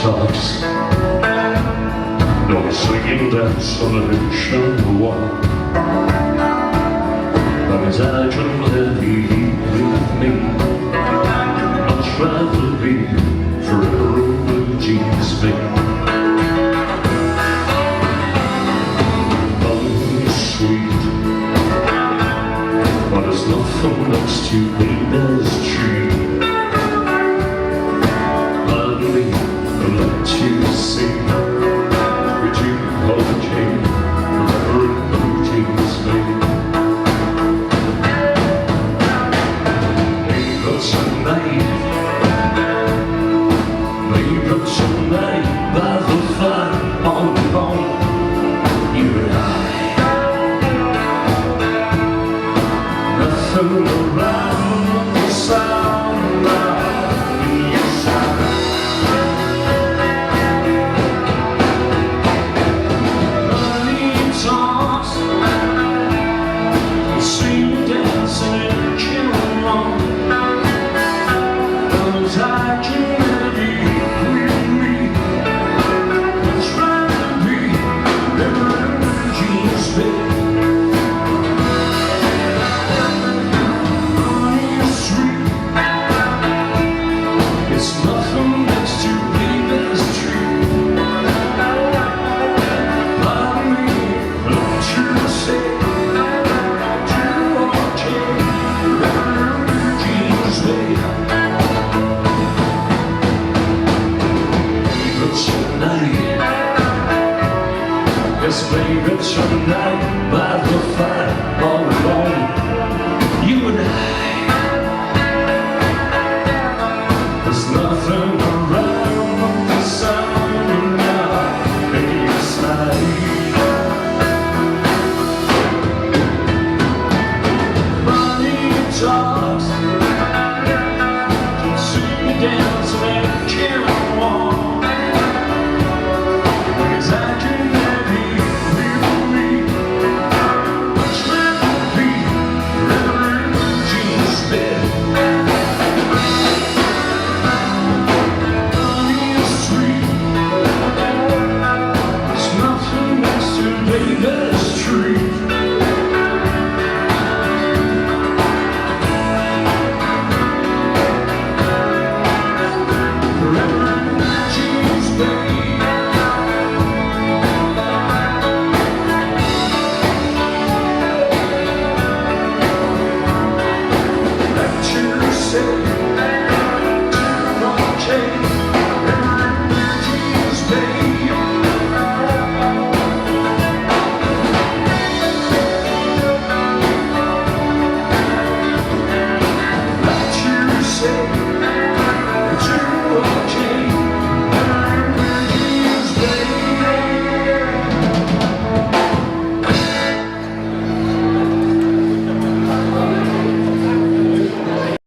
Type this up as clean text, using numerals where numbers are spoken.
tops. No swinging dance on an ocean wall. But as I gently with me, I'd rather be forever with Jesus, baby. Sweet, but there's nothing next to baby's tree. Gladly let you see, would you hold you forever in Jesus' name? Maybe tonight by the fire on the lawn, you and I. Nothing around the sound of your side. Money talks, sweet dancing in chill along. Those I can be with me, trying to be the Jesus, baby. Yes, baby, tonight by the fire all alone, you and I. There's nothing around the sun now, baby's night. Money talk.